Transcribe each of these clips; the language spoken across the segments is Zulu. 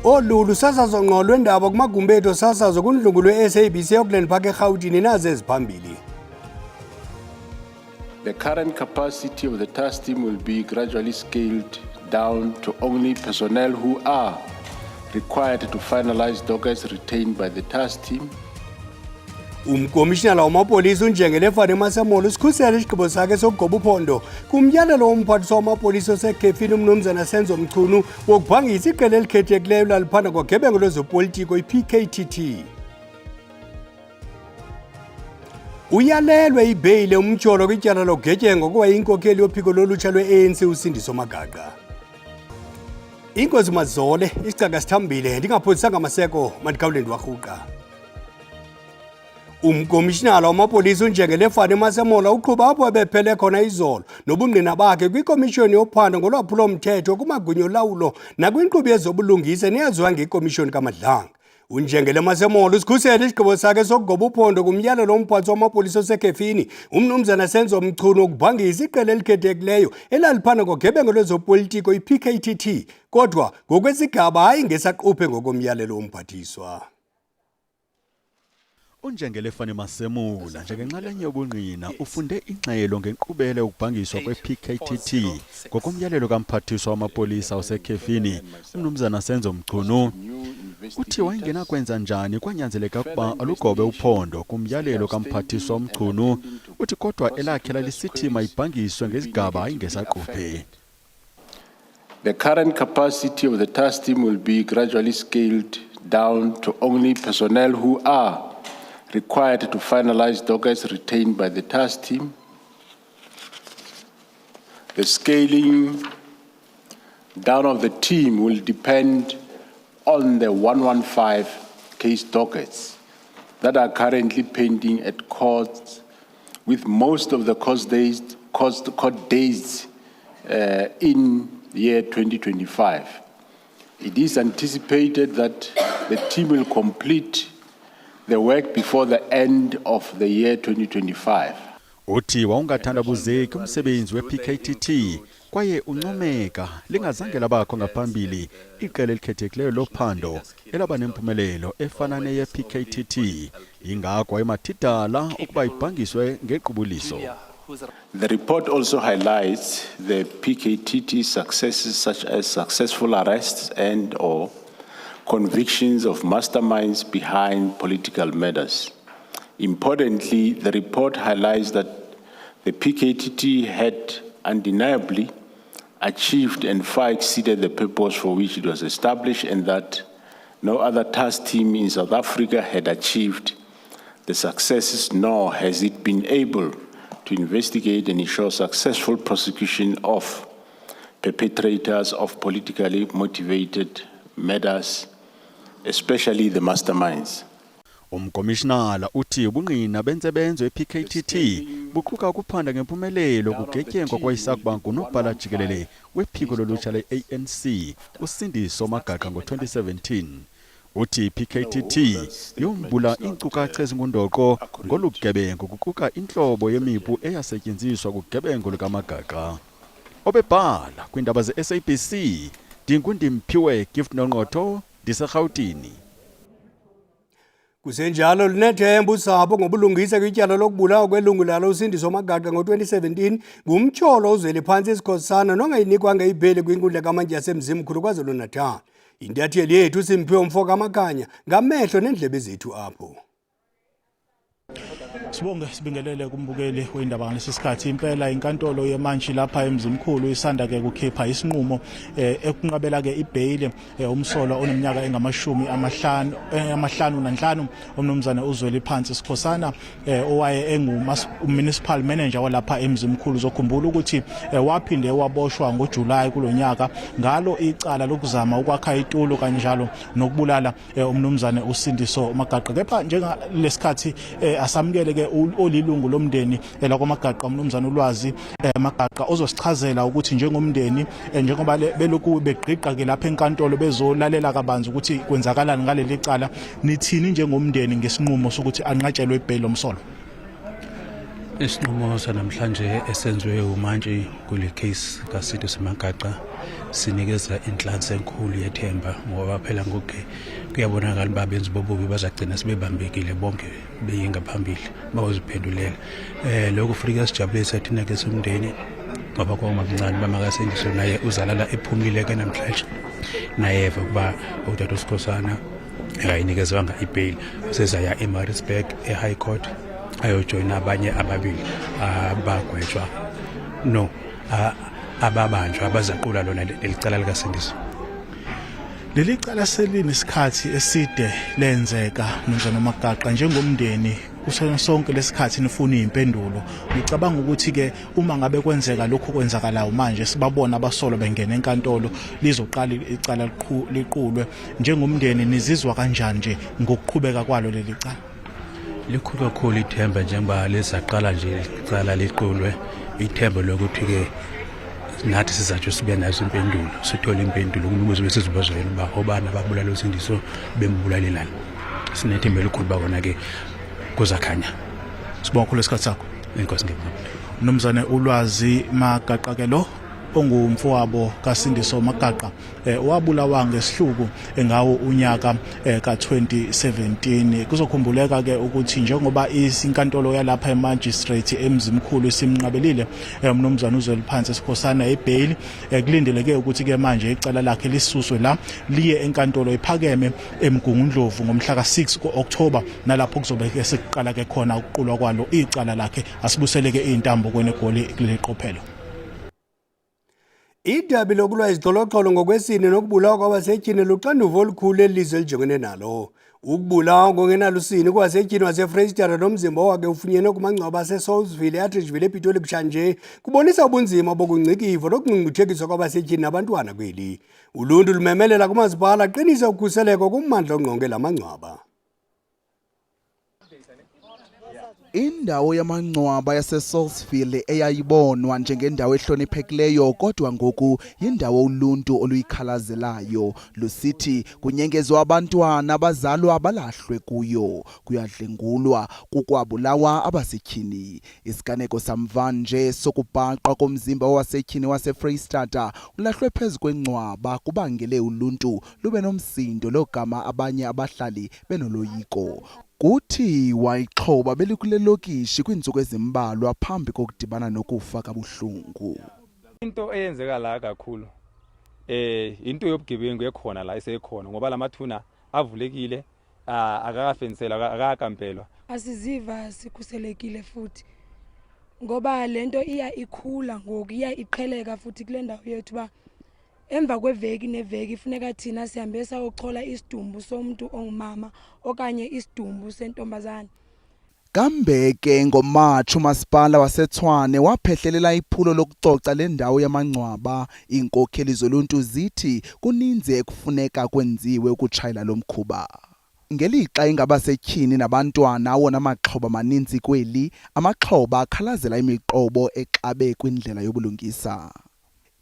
Olulu sasazo ngqo lwendaba kumagumbi ethu sasazo kundlungu lwe-SABC eAuckland Park eGauteng nazi eziphambili. The current capacity of the task team will be gradually scaled down to only personnel who are required to finalize dockets retained by the task team. Umkomishinala wamapolisa uNjengele Fane Masemola usikhusela isigqibo sakhe sokugoba uphondo kumyalelo womphathiswa wamapolisa osekhefini uMnumzana Senzo Mchunu wokubhangisa iqela elikhethekileyo laliphanda ngogebengo lwezopolitiko iPKTT. Uyalelwe ibheyile umtyholo kwityala logetyengo kuba inkokheli yophiko lolutsha lwe-ANC uSindiso Magaqa. Inkosi Mazole isicaka sithambile ndingaphosisanga amaseko mandikhawuleni warhuqa. Umkomishinala wamapolisa uNjengele Fane Masemola uqhuba apho ebephele khona izolo nobungqina bakhe kwikomishoni yophando ngolwaphulo-mthetho kumagunya olawulo nakwinkqubo yezobulungisa neyaziwa ngekomishoni kaMadlanga. uNjengele Masemola usikhusela isigqibo sakhe sokugoba uphondo kumyalelo womphathiswa wamapolisa osekhefini uMnumzana Senzo Mchunu wokubhangisa iqela elikhethekileyo elaliphanda ngogebengo lwezopolitiko iPKTT kodwa ngokwesigaba hayi ngesaquphe ngokomyalelo womphathiswa. uNjengele Fane Masemola njengenxalenye yobungqina ufunde ingxelo ngenkqubela yokubhangiswa kwe-PKTT ngokomyalelo kamphathiswa wamapolisa osekhefini uMnumzana Senzo Mchunu. Uthi wayengenakwenza njani kwanyanzeleka ukuba alugobe uphondo kumyalelo kamphathiswa Mchunu uthi kodwa elakhe lalisithi mayibhangiswe ngezigaba hayi ngesaquphe. The current capacity of the task team will be gradually scaled down to only personnel who are required to finalize dockets retained by the task team. The scaling down of the team will depend on the 115 case dockets that are currently pending at courts, with most of the court days in year 2025. It is anticipated that the team will complete the work before the end of the year 2025. Uthi wawungathandabuzeki umsebenzi we-PKTT kwaye uncomeka lingazange labakho ngaphambili iqela elikhethekileyo lophando elaba nempumelelo efana neye-PKTT ingakho emathidala ukuba ibhangiswe ngequbuliso. The report also highlights the PKTT successes such as successful arrests and or convictions of masterminds behind political matters. Importantly, the report highlights that the PKTT had undeniably achieved and far exceeded the purpose for which it was established, and that no other task team in South Africa had achieved the successes, nor has it been able to investigate and ensure successful prosecution of perpetrators of politically motivated matters, especially the masterminds. Umkomishinala uthi ubungqina bentsebenzo ePKTT buquka ukuphanda ngempumelelo kugetyengo kwayisakuba ngunobhala jikelele wephiko lolutsha le-ANC uSindiso Magaqa ngo-2017. Uthi iPKTT yombula iinkcukacha ezingundoqo ngolugebengo kuquka intlobo yemipu eyasetyenziswa kugebengo lukaMagaqa. Obebhala kwiindaba ze-SABC Ndingundimphiwe Gift Nongqotho ndiseRhawutini. Kusenjalo linethemba usapho ngobulungisa kwityala lokubulawa kwelungu lalo uSindiso Magaqa ngo-2017 ngumtyholo uzwele phantsi isikhosana nongayinikwanga ibheli kwinkundla kaMantyi yaseMzimkhulu KwaZulu-Natal. Intatheli yethu Simphiwe Mfo Kamakanya ngamehlo neendlebe zethu apho. Sibonge sibingelele kumbukeli weindaba ngalesi sikhathi impela inkantolo yemantshi lapha eMzimkhulu isanda ke kukhipha isinqumo ekunqabela ke ibhayile umsolwa oneminyaka engamashumi amahlanu nanhlanu uMnumzana Uzweli Phansi Sikhosana owaye municipal manager walapha eMzimkhulu. Zokhumbula ukuthi waphinde waboshwa ngoJuly kulonyaka ngalo icala lokuzama ukwakha itulo kanjalo nokubulala uMnumzana uSindiso Magaqa. Kepha njengalesikhathi asamukele ke olilungu lomndeni lakwaMagaqa uMnumzana uLwazi Magaqa ozosichazela ukuthi njengomndeni njengoba belokhu begqiqa ke lapha enkantolo bezolalela kabanzi ukuthi kwenzakalani ngaleli cala, nithini njengomndeni ngesinqumo sokuthi anqatshelwe ibhayile lomsolo? Isinqumo sanamhlanje esenziwe umantshi kule case kaSido Semagaqa sinikeza inhlanhla enkulu yethemba ngoba phela ngoke kuyabonakala babenzi bobubi bazagcina sebebambekile bonke beyinga phambili bawuziphendulela lokho futhi sijabulisa thina ke somndeni ngoba kwamancane bamakasendiso naye uzalala ephumile ke namhlanje nayeva kuba uDade uSikhosana ayinikezwanga ibail usezaya eMaritzburg eHigh Court ayojoyina abanye ababili abagwetshwa ababanjwa abazaqula lona lelicala likaSendiso. Leli cala selinesikhathi eside lenzeka Mnumzane Magaqa njengomndeni sonke lesikhathi nifuna impendulo. Ngicabanga ukuthi ke uma ngabe kwenzeka lokho kwenzakalayo manje sibabona abasolo bengena enkantolo lizoqala icala liqulwe njengomndeni nizizwa kanjani nje ngokuqhubeka kwalo leli cala? Likhulu kakhulu ithemba njengoba lesaqala nje icala liqulwe ithemba lokuthi ke nathi sizatsho sibe nazo impendulo sithola impendulo kunokuze besizobazwa yena ba obana babulala uSendiso bembulalelana sinethemba elikhulu bakona ke kuzakhanya. Sibonga kakhulu isikhathi sakho. Inkosi ngibonga. Mnumzane uLwazi Magaqa ke lo ongumfowabo kaSindiso Magaqa wabulawa ngesihluku ngawo unyaka ka2017. Kuzokhumbuleka ke ukuthi njengoba isinkantolo yalapha eMagistrate eMzimkhulu simnqabelile Mnumzane uZweliphansi Sikhosana ebail kulindeleke ukuthi ke manje icala lakhe lisuswe la liye enkantolo ephakeme eMgungundlovu ngomhla ka6 kuOctober nalapho kuzobe ke sekuqala ke khona ukuqulwa kwalo icala lakhe asibuseleke izintambo kwenegoli kuleqophelo. Idabi lokulwa izixoloxolo ngokwesini nokubulawa kwabasetyhini luxanduva olukhulu elizwe elijongene nalo. Ukubulawa ngokungenalusini kwabasetyhini waseFreystata nomzimba wakhe ufunyenwe kumangcwaba aseSalisbury eAtteridgeville ePitoli Butshanje kubonisa ubunzima bokungcikivo nokungcungcuthekiswa kwabasetyhini nabantwana kweli. Uluntu lumemelela kumasipala aqinise ukhuseleko kummandla ongqonge lamangcwaba. Indawo yamangcwaba yaseSalisbury eyayibonwa njengendawo ehloniphekileyo kodwa ngoku yindawo uluntu oluyikhalazelayo lusithi kunyengezwa abantwana abazalwa balahlwe kuyo kuyadlengulwa kukwabulawa abasetyhini. Isiganeko samvanje sokubhaqwa komzimba wasetyhini waseFreystata ulahlwe phezu kwengcwaba kubangele uluntu lube nomsindo logama abanye abahlali benoloyiko. Kuthi wayixhoba belikule lokishi kwintsuku ezimbalwa phambi kokudibana nokufa kabuhlungu. Into eyenzeka la kakhulu into yobugebengu ekhona la isekhona ngoba lamathuna avulekile akakafenselwa akakampelwa. Asiziva sikhuselekile futhi ngoba lento iya ikhula ngokuya iqheleka futhi kule ndawo yethu ba emva kweveki neveki funeka thina sihambe sayochola isidumbu somuntu ongumama okanye isidumbu sentombazana. Kambe ke ngoMarch umasipala waseTshwane waphehlelela iphulo lokucoca lendawo yamangcwaba. Inkokheli zoluntu zithi kuninzi ekufuneka kwenziwe ukutshayela lo mkhuba. Ngelixa ingabasetyhini nabantwana wona amaxhoba maninzi kweli, amaxhoba akhalazela imiqobo exabe kwindlela yobulungisa.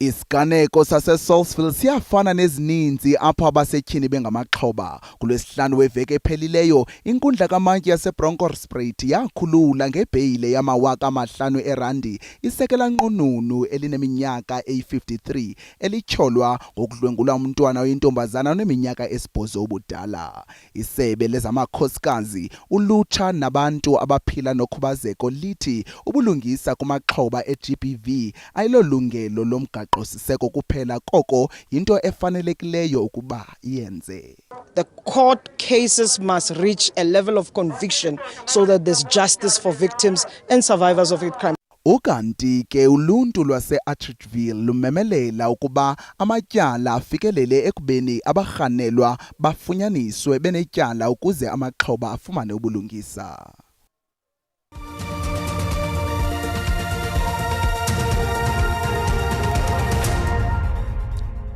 Isiganeko saseSalisbury siyafana nezininzi apho abasetyhini bengamaxhoba. Kulwesihlanu weveki ephelileyo, inkundla kamantyi yaseBronkhortspruit yakhulula ngebheyile yama-5,000 erandi isekela nqununu elineminyaka eyi-53 elityholwa ngokudlwengula umntwana oyintombazana oneminyaka esibhozo ubudala. Isebe lezamakhosikazi, ulutsha nabantu abaphila nokhubazeko lithi ubulungisa kumaxhoba e-GBV ayilolungelo lomgaqo siseko kuphela koko yinto efanelekileyo ukuba iyenze. The court cases must reach a level of conviction so that there's justice for victims and survivors of hate crime. Ukanti ke uluntu lwase-Atteridgeville lumemelela ukuba amatyala afikelele ekubeni abarhanelwa bafunyaniswe benetyala ukuze amaxhoba afumane ubulungisa.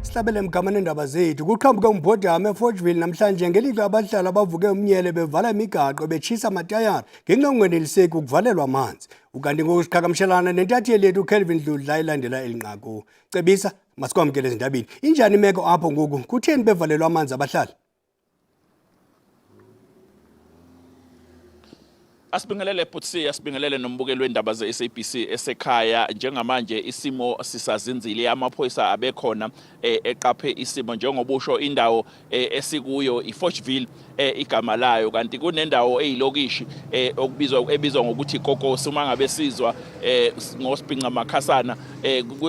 Sihlabele mgamane ndaba zethu kuqhambuke umbhodama eFortville namhlanje ngelixa abahlali abavuke umnyele bevala imigaqo betshisa amatayara ngenxa yokungweneliseki ukuvalelwa amanzi. Ukanti ngokusiqhagamshelana nentatheli yethu uKelvin Dludla ilandela elinqaku. Cebisa masikwamkele ezindabeni. Injani imeko apho ngoku? Kutheni bevalelwa amanzi abahlali? Asibingelele Putsi, asibingelele nombukeli wendaba ze-SABC esekhaya. Njengamanje isimo sisazinzile, amaphoyisa abekhona eqaphe isimo njengobusho indawo esikuyo iFortville igama layo, kanti kunendawo eyilokishi ebizwa ngokuthi Kokosi. Uma ngabe sizwa ngoSibhinca Makhasana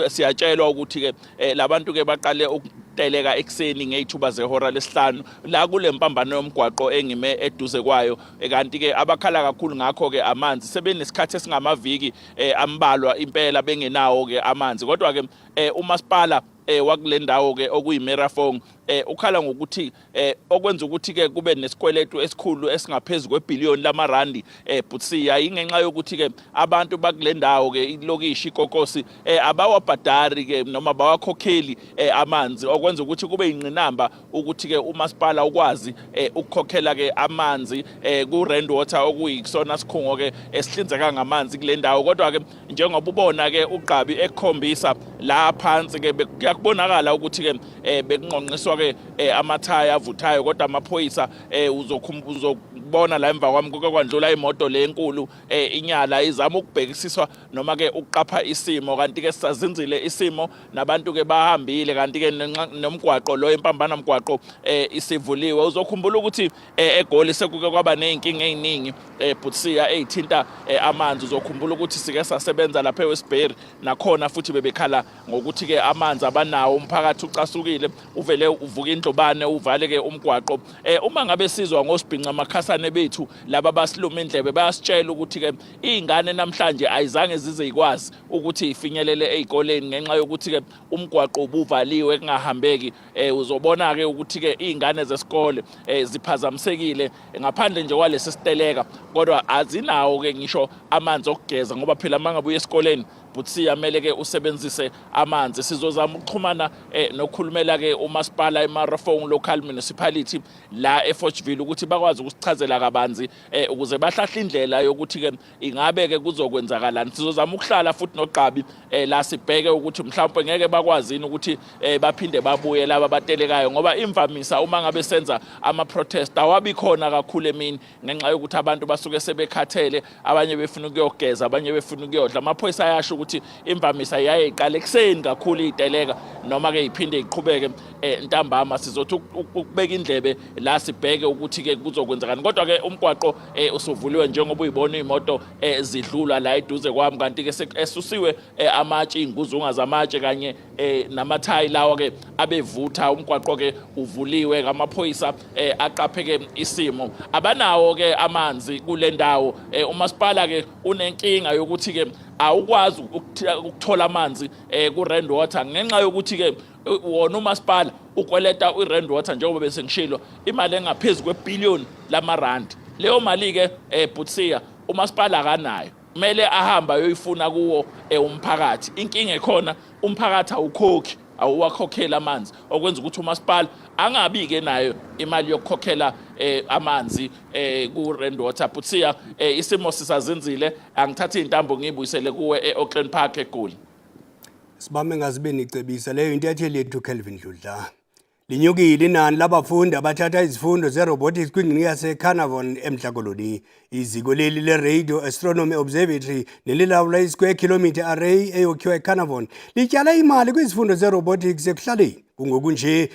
siyatshelwa ukuthi ke labantu ke baqale teleka ekseni ngeyithuba zehora lesihlanu la kule mpambano yomgwaqo engime eduze kwayo, kanti ke abakhala kakhulu ngakho ke amanzi sebenesikhathi esingamaviki ambalwa impela bengenawo ke amanzi. Kodwa ke umasipala wakule ndawo ke okuyiMerafong ukhala ngokuthi okwenza ukuthi ke kube nesikweletu esikhulu esingaphezulu kwebillion lamarandi Butsiya, ingenxa yokuthi ke abantu bakule ndawo ke ilokishi Kokosi abawabhadari ke noma bawakhokheli amanzi, okwenza ukuthi kube ingqinamba ukuthi ke umasipala ukwazi ukukhokhela ke amanzi ku Rand Water okuyisona sikhungo ke esihlinzeka ngamanzi kule ndawo. Kodwa ke njengoba ubona ke uGqabi ekukhombisa la phansi ke kuyakubonakala ukuthi ke bekunqonqiswa ke amathaya avuthayo, kodwa amaphoyisa uzokubona la emva kwami kuke kwandlula imoto le enkulu inyala izama ukubhekisiswa noma ke ukuqapha isimo, kanti ke sisazinzile isimo nabantu ke bahambile, kanti ke nomgwaqo lo impambana mgwaqo isivuliwe. Uzokhumbula ukuthi eGoli sekuke kwaba nezinkinga eziningi Butsiya ezithinta amanzi. Uzokhumbula ukuthi sike sasebenza lapha eWestbury nakhona futhi bebekhala ngokuthi ke amanzi abanawo, umphakathi ucasukile, uvele uvuka indlobane uvale ke umgwaqo. Uma ngabe sizwa ngoSibhinca Makhasane bethu laba basiluma indlebe bayasitshela ukuthi ke izingane namhlanje ayizange zize ikwazi ukuthi ifinyelele ezikoleni ngenxa yokuthi ke umgwaqo ubuvaliwe kungahambeki. Uzobona ke ukuthi ke izingane zesikole ziphazamisekile ngaphandle nje kwalesi siteleka, kodwa azinawo ke ngisho amanzi okugeza, ngoba phela mangabuye esikoleni Butsiya mele ke usebenzise amanzi. Sizozama ukuxhumana nokhulumela ke umasipala eMerafong local municipality la eFortville ukuthi bakwazi ukusichazela kabanzi ukuze bahlahla indlela yokuthi ke ingabe ke kuzokwenzakalani. Sizozama ukuhlala futhi noGqabi la sibheke ukuthi mhlawumbe ngeke bakwazini ukuthi baphinde babuye laba batelekayo, ngoba imvamisa uma ngabe senza ama protest awabi khona kakhulu emini ngenxa yokuthi abantu basuke sebekhathele, abanye befuna ukuyogeza, abanye befuna ukuyodla. Amaphoyisa ayasho ukuthi imvamisa yaye iqale ekseni kakhulu iteleka noma ke iphinde iqhubeke ntambama. Sizothi ukubeka indlebe la sibheke ukuthi ke kuzokwenzakani, kodwa ke umgwaqo usuvuliwe njengoba uyibona imoto zidlula la eduze kwami, kanti ke esusiwe amatshe, inguzunga zamatshe kanye namathayi lawa ke abevutha. Umgwaqo ke uvuliwe, amaphoyisa aqaphe ke isimo, abanawo ke amanzi kule ndawo. Umasipala ke unenkinga yokuthi ke awukwazi ukuthola amanzi ku Rand Water ngenxa yokuthi ke wona umasipala ukweleta uRand Water njengoba bese ngishilo imali engaphezulu kwebillion lamarandi. Leyo mali ke Butsiya umasipala akanayo, kumele ahamba ayoyifuna kuwo umphakathi. Inkinga ekhona umphakathi awukhokhi, awuwakhokhela amanzi, okwenza ukuthi umasipala angabi ke nayo imali yokukhokhela amanzi ku Rand Water. Butsiya isimo sisazinzile, angithatha intambo ngiyibuyisele kuwe eOakland Park eGoli. Sibame ngazibe nicebisa leyo into yathi lethu Kelvin Dludla. Linyukile inani labafundi abathatha izifundo zerobotics kwingingqi yaseCarnarvon eMhlakoloni. Iziko leli le-Radio Astronomy Observatory nelilawula i-square kilometre array eyokhiwa eCarnarvon lityala imali kwizifundo zerobotics ekuhlaleni. Kungokunje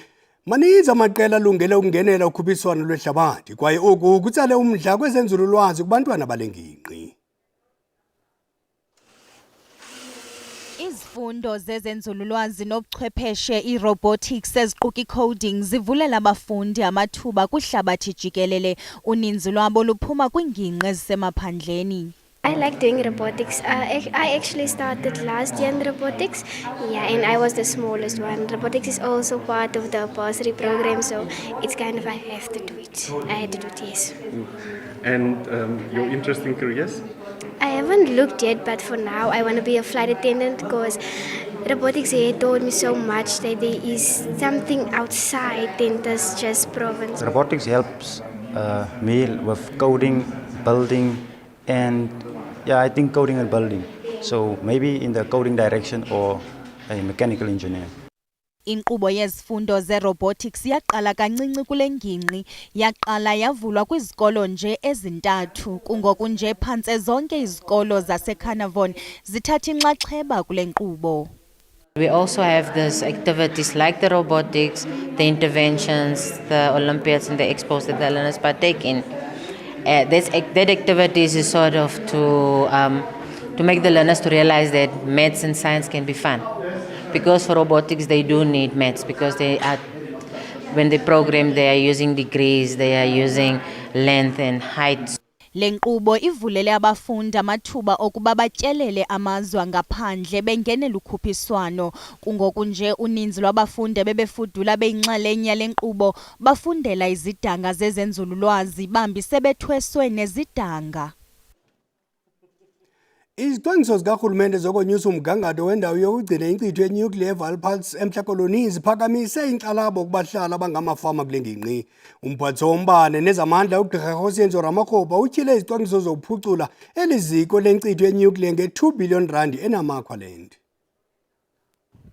maninzi amaqela alungele ukungenela ukhuphiswano lwehlabathi, kwaye oku kutsale umdla kwezenzululwazi kubantwana bale ngingqi. Izifundo zezenzululwazi nobuchwepheshe i-robotics eziquka i-coding zivulela abafundi amathuba kwihlabathi jikelele, uninzi lwabo luphuma kwingingqi ezisemaphandleni. I like doing robotics. I actually started last year in robotics, and I was the smallest one. Robotics is also part of the bursary program, so it's kind of I have to do it. I had to do it, yes. And your interesting careers? I haven't looked yet, but for now I want to be a flight attendant because robotics here taught me so much that there is something outside than just province. Robotics helps me with coding, building, and I think coding and building. So maybe in the coding direction or a mechanical engineer. Inkqubo yezifundo ze-robotics yaqala kancinci kule ngingqi, yaqala yavulwa kwizikolo nje ezintathu. Kungoku nje phantse zonke izikolo zaseCarnarvon zithatha inxaxheba kule nkqubo. We also have these activities like the robotics, the interventions, the Olympiads and the expos that the learners partake in. That activities is sort of to make the learners to realize that maths and science can be fun. Because for robotics they do need maths because when they program they are using degrees, they are using length and height. Le nkqubo ivulele abafundi amathuba okuba batyelele amazwe ngaphandle bengenela ukhuphiswano. Kungoku nje uninzi lwabafundi bebefudula beyinxalenye yale nkqubo bafundela izidanga zezenzululwazi bambi sebethweswe nezidanga. Izicwangciso zikarhulumente zokonyusa umgangatho wendawo yokugcina inkcitho yenyukliya eValpals eMntla-Koloni ziphakamise inkxalabo kubahlali abangamafama kule ngingqi. Umphathiswa wombane nezamandla uGqr Hosiyenzo Ramakgopa utyhile izicwangciso zokuphucula eli ziko lenkcitho yenyukliya nge-R2 billion enamakhwalenti.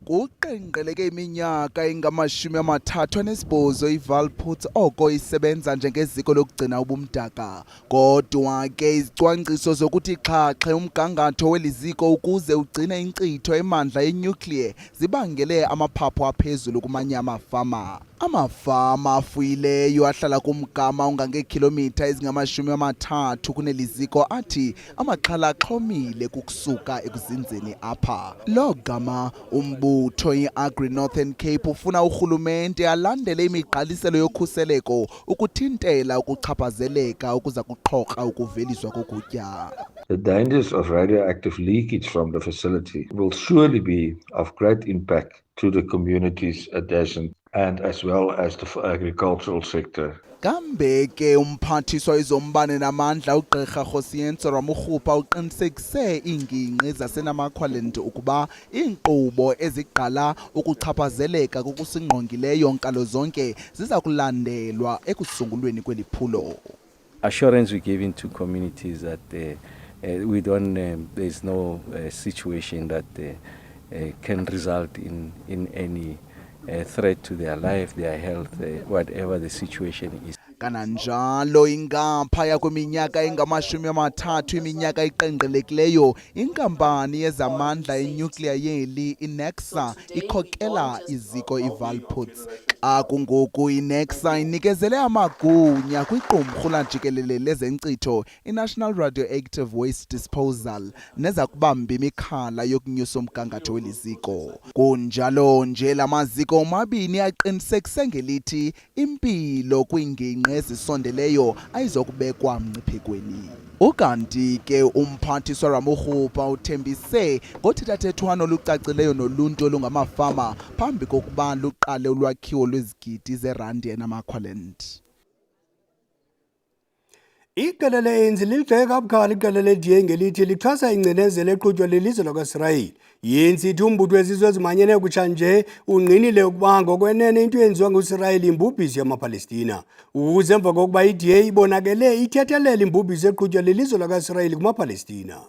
Kuqenqgeleke iminyaka engama-38 iValpals oko isebenza njengeziko lokugcina ubumdaka. Kodwa ke izicwangciso zokuthi xhaxhe umgangatho weli ziko ukuze ugcine inkcitho emandla yenyukliya zibangele amaphaphu aphezulu kumanye amafama. Amafama afuyileyo ahlala kumgama ongangeekhilomitha ezingama-30 kuneli ziko athi amaxhala axhomile kukusuka ekuzinzeni apha. Lo gama umbutho i-Agri Northern Cape ufuna urhulumente alandele imigqaliselo yokhuseleko ukuthintela ukuchaphazeleka okuza kuqhoqa ukuveliswa kokutya. The dangers of radioactive leakage from the facility will surely be of great impact to the communities adjacent and as well as the agricultural sector. Kambe ke umphathiswa wezombane namandla uGqr Hosiyenzo Ramakgopa uqinisekise iingingqi zaseNamaqualand ukuba iinkqubo eziqala ukuchaphazeleka kokusingqongileyo nkalo zonke ziza kulandelwa ekusungulweni kweli phulo. Assurance we giving to communities that we don't there's no situation that can result in any threat to their life, their health, whatever the situation is. Kananjalo ingaphaya kweminyaka engama-30 iminyaka iqenqgelekileyo inkampani yezamandla yenyukliya yeli iNECSA ikhokela iziko iValpals. Xa kungoku iNECSA inikezele amagunya kwiqumrhu lajikelele lezenkcitho iNational Radioactive Waste Disposal neza kubamba imikhala yokunyusa umgangatho weli ziko. Kunjalo nje la maziko omabini aqinisekise ngelithi impilo kwiingingqi ezisondeleyo ayizokubekwa mngciphekweni. Ukanti ke umphathiswa Ramakgopa uthembise ngothethathethwano olucacileyo noluntu olungamafama phambi kokuba luqale ulwakhiwo lwezigidi zeerandi enamakhwalenti. Iqela le-ANC liligxeke kabukhali iqela le-DA ngelithi lixhasa ingcinezelo eqhutywa lilizwe lakwaSirayeli. I-ANC ithi umbutho wezizwe ezimanyene kutshanje ungqinile ukuba ngokwenene into eyenziwa nguSirayeli imbubhiso yamaPalestina. Ukuze emva kokuba i-DA ibonakele ithethelela imbubhiso eqhutywa lilizwe lakwaSirayeli kumaPalestina.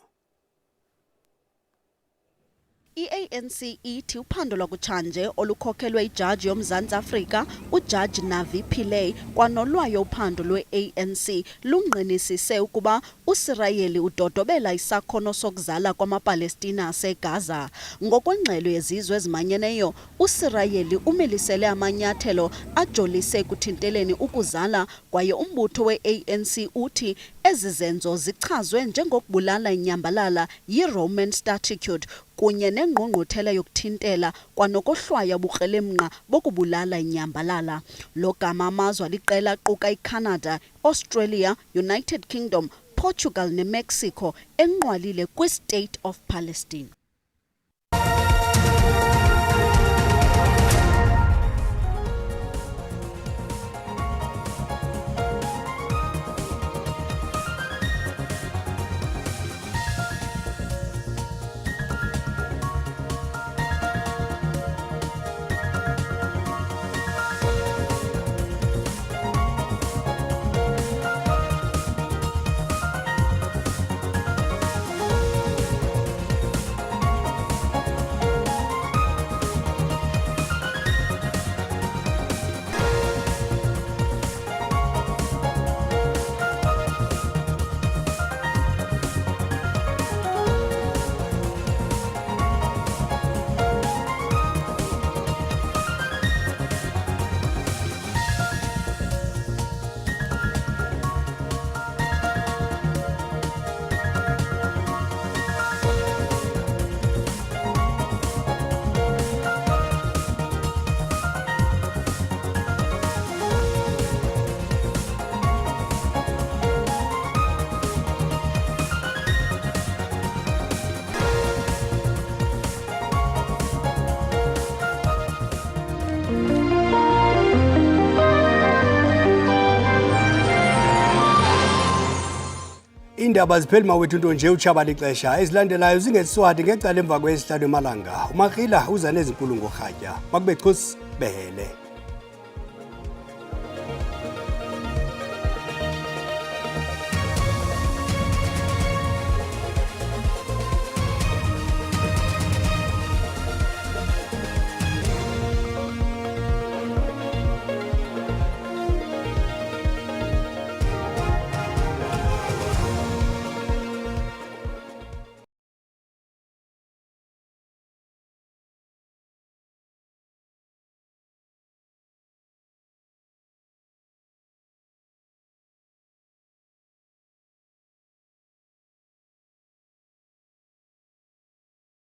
I-ANC ithi uphando lwakutshanje olukhokhelwe ijaji yoMzantsi Afrika uJaji Navi Pillay kwanolwayo uphando lwe-ANC lungqinisise ukuba uSirayeli udodobela isakhono sokuzala kwamaPalestina aseGaza. Ngokwengxelo yezizwe ezimanyeneyo, uSirayeli umilisele amanyathelo ajolise ekuthinteleni ukuzala kwaye umbutho we-ANC uthi ezi zenzo zichazwe njengokubulala inyambalala yi-Roman Statute kunye nengqungquthela yokuthintela kwanokohlwaya ubukrelemnqa bokubulala inyambalala. Lo gama amazwe aliqela aquka iCanada, Australia, United Kingdom, Portugal neMexico enqwalile kwi-State of Palestine. indaba zipheli mawethu nto nje uchabala ixesha ezilandelayo zingesiswati ngecala emva kwesihlanu emalanga uMakhila uza nezinkulu ngorhatya makube chus behele